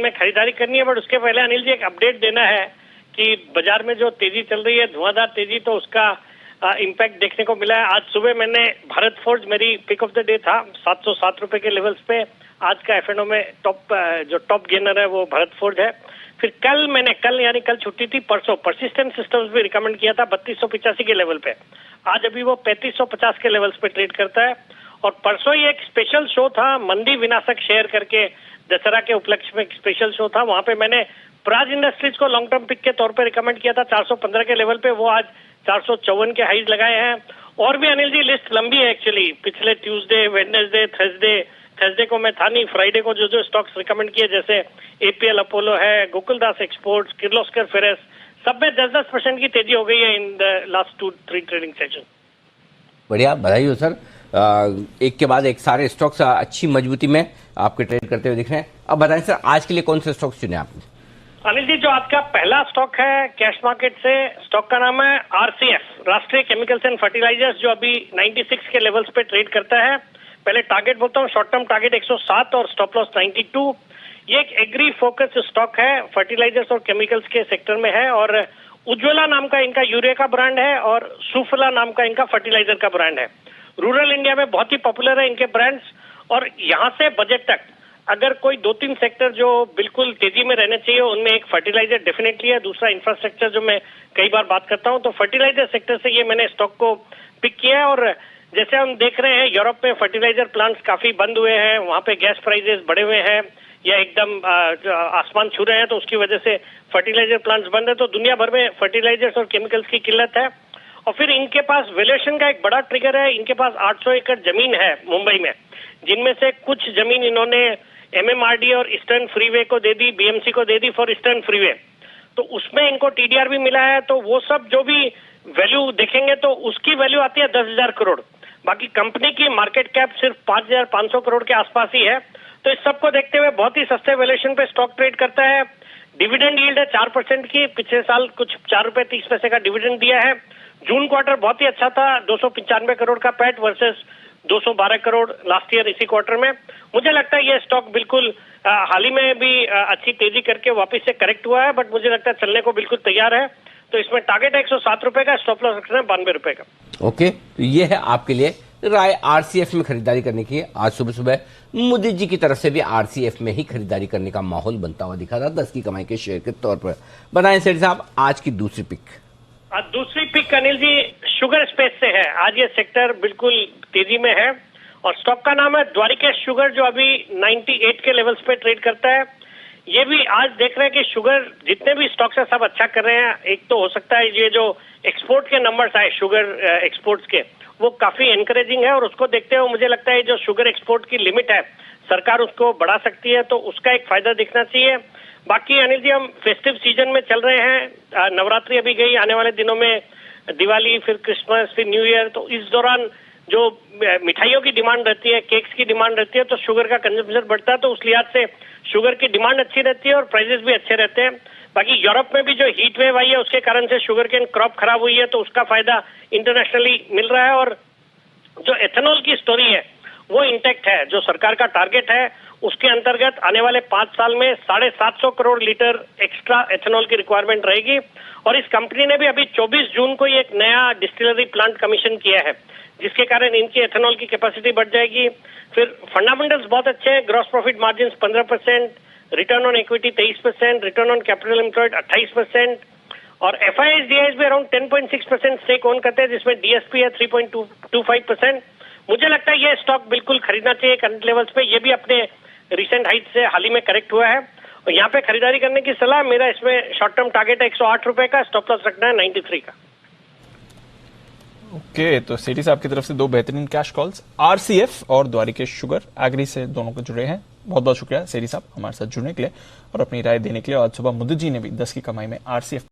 में खरीदारी करनी है। बट उसके पहले अनिल जी एक अपडेट देना है कि बाजार में जो तेजी चल रही है, धुआंधार तेजी, तो उसका इम्पैक्ट देखने को मिला है। आज सुबह मैंने भारत फोर्ज, मेरी पिक ऑफ द डे था, 707 रुपए के लेवल्स पे आज का एफएनओ में टॉप गेनर है वो भारत फोर्ज है। फिर कल छुट्टी थी, परसों परसिस्टेंट सिस्टम्स भी रिकमेंड किया था 3285 के लेवल पे। आज अभी वो 3550 के लेवल्स पे ट्रेड करता है। और परसों ही एक स्पेशल शो था, मंदी विनाशक शेयर करके, दशहरा के उपलक्ष्य में एक स्पेशल शो था। वहां पे मैंने प्राज इंडस्ट्रीज को लॉन्ग टर्म पिक के तौर पे रिकमेंड किया था 415 के लेवल पे। वो आज 454 के हाईज लगाए हैं। और भी अनिल जी लिस्ट लंबी है एक्चुअली। पिछले ट्यूसडे, वेडनेसडे, थर्सडे को मैं था नहीं, फ्राइडे को जो स्टॉक्स रिकमेंड किए, जैसे एपीएल अपोलो है, गोकुलदास एक्सपोर्ट्स, किर्लोस्कर फेरेस, सब में 10% की तेजी हो गई है in the last 2-3 trading session. बढ़िया, बधाई हो सर। एक के बाद एक सारे स्टॉक्स अच्छी मजबूती में आपके ट्रेड करते हुए दिख रहे हैं। अब बताएं सर, आज के लिए कौन से स्टॉक्स चुने आपने? अनिल जी, जो आज का पहला स्टॉक है कैश मार्केट से, स्टॉक का नाम है आरसीएफ, राष्ट्रीय केमिकल्स एंड फर्टिलाइजर्स, जो अभी 96 के लेवल्स पे ट्रेड करता है। पहले टारगेट बोलता हूँ, शॉर्ट टर्म टारगेट 107 और स्टॉप लॉस 92। ये एक एग्री फोकस स्टॉक है, फर्टिलाइजर्स और केमिकल्स के सेक्टर में है। और उज्ज्वला नाम का इनका यूरिया का ब्रांड है और सुफला नाम का इनका फर्टिलाइजर का ब्रांड है। रूरल इंडिया में बहुत ही पॉपुलर है इनके ब्रांड्स। और यहाँ से बजट तक अगर कोई 2-3 सेक्टर जो बिल्कुल तेजी में रहने चाहिए, उनमें एक फर्टिलाइजर डेफिनेटली है, दूसरा इंफ्रास्ट्रक्चर, जो मैं कई बार बात करता हूँ। तो फर्टिलाइजर सेक्टर से ये मैंने स्टॉक को पिक किया है। और जैसे हम देख रहे हैं, यूरोप में फर्टिलाइजर प्लांट्स काफी बंद हुए हैं, वहां पे गैस प्राइजेस बढ़े हुए हैं या एकदम आसमान छू रहे हैं, तो उसकी वजह से फर्टिलाइजर प्लांट्स बंद है। तो दुनिया भर में फर्टिलाइजर्स और केमिकल्स की किल्लत है। और फिर इनके पास वैल्यूएशन का एक बड़ा ट्रिगर है। इनके पास 800 एकड़ जमीन है मुंबई में, जिनमें से कुछ जमीन इन्होंने एमएमआरडी और ईस्टर्न फ्रीवे को दे दी, बीएमसी को दे दी फॉर ईस्टर्न फ्रीवे। तो उसमें इनको टीडीआर भी मिला है। तो वो सब जो भी वैल्यू देखेंगे तो उसकी वैल्यू आती है 10,000 करोड़। बाकी कंपनी की मार्केट कैप सिर्फ 5,500 करोड़ के आसपास ही है। तो इस सबको देखते हुए बहुत ही सस्ते वैल्यूएशन पे स्टॉक ट्रेड करता है। डिविडेंड यील्ड है 4% की, पिछले साल कुछ 4 रुपए 30 पैसे का डिविडेंड दिया है। जून क्वार्टर बहुत ही अच्छा था, 295 करोड़ का PAT versus 212 crore last year इसी क्वार्टर में। मुझे लगता है ये स्टॉक बिल्कुल हाल ही में भी अच्छी तेजी करके वापस से करेक्ट हुआ है, बट मुझे लगता है चलने को बिल्कुल तैयार है। तो इसमें टारगेट है 107 रुपए का, स्टॉप लॉस रखना है 92 रुपए का। ओके, तो ये है आपके लिए राय आरसीएफ में खरीदारी करने की। आज सुबह सुबह मोदी जी की तरफ से भी आरसीएफ में ही खरीदारी करने का माहौल बनता हुआ दिखा था 10 की कमाई के शेयर के तौर पर। बताएं सेठ साहब, आज की दूसरी पिक। आज दूसरी pick Anil ji sugar space से है। आज ये सेक्टर बिल्कुल तेजी में है और स्टॉक का नाम है द्वारिकेश शुगर, जो अभी 98 के लेवल्स पे ट्रेड करता है। ये भी आज देख रहे हैं कि शुगर जितने भी स्टॉक्स है सब अच्छा कर रहे हैं। एक तो हो सकता है ये जो एक्सपोर्ट के नंबर्स आए शुगर एक्सपोर्ट्स के, वो काफी एनकरेजिंग है। और उसको देखते हुए मुझे लगता है जो शुगर एक्सपोर्ट की लिमिट है सरकार उसको बढ़ा सकती है, तो उसका एक फायदा दिखना चाहिए। बाकी अनिल जी, हम फेस्टिव सीजन में चल रहे हैं। नवरात्रि अभी गई, आने वाले दिनों में दिवाली, फिर क्रिसमस, फिर न्यू ईयर। तो इस दौरान जो मिठाइयों की डिमांड रहती है, केक्स की डिमांड रहती है, तो शुगर का कंजम्पशन बढ़ता है। तो उस लिहाज से शुगर की डिमांड अच्छी रहती है और प्राइसेस भी अच्छे रहते हैं। बाकी यूरोप में भी जो हीट वेव आई है उसके कारण से शुगर केन क्रॉप खराब हुई है, तो उसका फायदा इंटरनेशनली मिल रहा है। और जो एथेनॉल की स्टोरी है वो इंटैक्ट है। जो सरकार का टारगेट है उसके अंतर्गत आने वाले 5 साल में 750 करोड़ लीटर एक्स्ट्रा एथेनॉल की रिक्वायरमेंट रहेगी। और इस कंपनी ने भी अभी 24 जून को एक नया डिस्टिलरी प्लांट कमीशन किया है, जिसके कारण इनकी एथेनॉल की कैपेसिटी बढ़ जाएगी। फिर फंडामेंटल्स बहुत अच्छे हैं, gross profit margin 15%, return on equity 23%, return on capital employed 28%, और एफआईआईज डीआईज भी अराउंड 10.6% स्टेक ओन करते हैं, जिसमें डीएसपी है 3.25%। मुझे लगता है ये स्टॉक बिल्कुल खरीदना चाहिए करंट लेवल्स पे। ये भी अपने रिसेंट हाइट से हाल ही में करेक्ट हुआ है और यहाँ पे खरीदारी करने की सलाह मेरा। इसमें शॉर्ट टर्म टारगेट है 108 रुपए का, स्टॉप लॉस रखना है 93 का। ओके, तो सेठी साहब की तरफ से 2 बेहतरीन कैश कॉल्स, आरसीएफ और द्वारिकेश शुगर एग्री से दोनों को जुड़े हैं। बहुत बहुत शुक्रिया सेठी साहब हमारे साथ जुड़ने के लिए और अपनी राय देने के लिए। आज सुबह मुद्दत जी ने भी 10 की कमाई में आरसीएफ